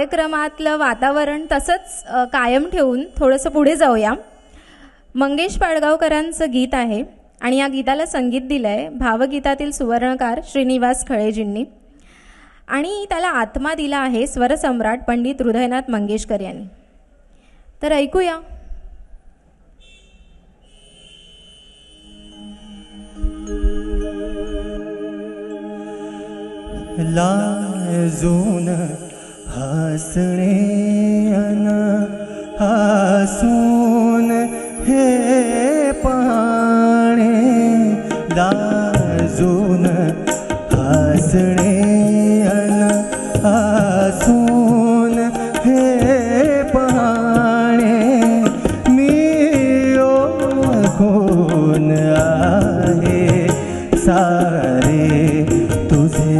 कार्यक्रमातलं वातावरण तसंच कायम ठेवून थोडंसं पुढे जाऊया. मंगेश पाडगावकरांचं गीत आहे आणि या गीताला संगीत दिलं आहे भावगीतातील सुवर्णकार श्रीनिवास खळेजींनी आणि त्याला आत्मा दिला आहे स्वरसम्राट पंडित हृदयनाथ मंगेशकर यांनी. तर ऐकूया. लाजून हसणे अन हसून हे पाणे, लाजून हसणे अन हसून हे पाणे, मी ओळखून आहे सारे तुझे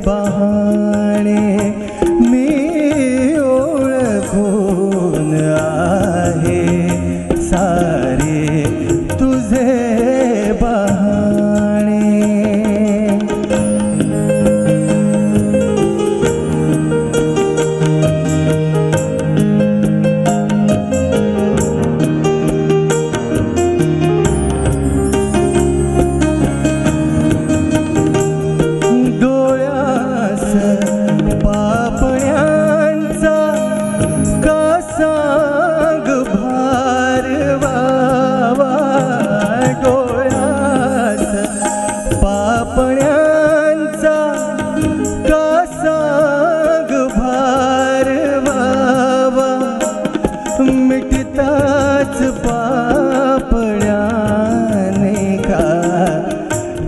बहाणे, मी ओळखून आहे सारे तुझे बहाणे.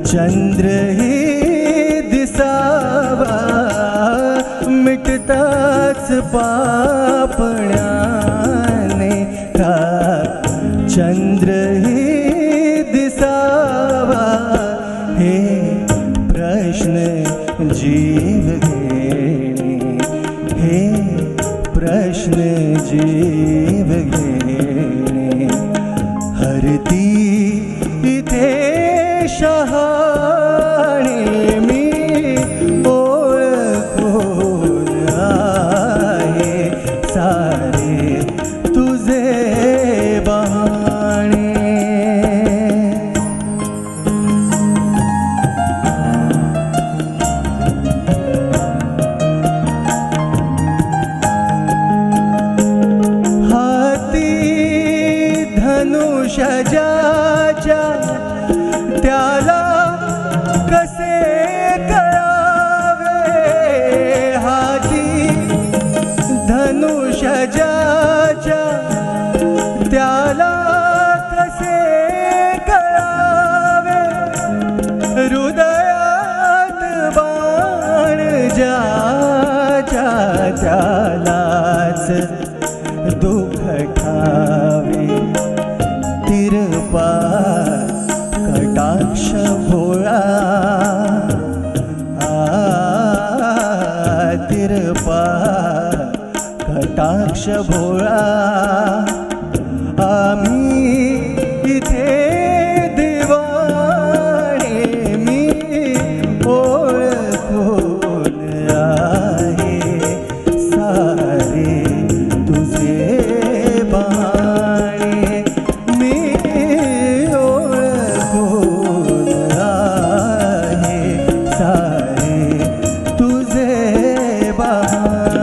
चंद्रही दिसावा, मिटताच पापण्याने का चंद्रही दिसावा, हे प्रश्न जीव घेणे, हे प्रश्न जीव घेणे, हरती इथे शहाणे, मी ओळखून आहे सारे तुझे बहाणे. हाती धनुष ज्याच्या त्याला कसे कळावे, हाती धनुष ज्याच्या त्याला कसे कळावे, हृदयात बाण ज्याच्या त्यालाच दुःख ठावे, तिरपा कटाक्ष भोळा, तिरपा कटाक्ष भोळा, आम्ही इथे दिवाणे, मी ओळखून आहे सारे तुझे बहाणे, मी ओळखून आहे सारे तुझे बहाणे.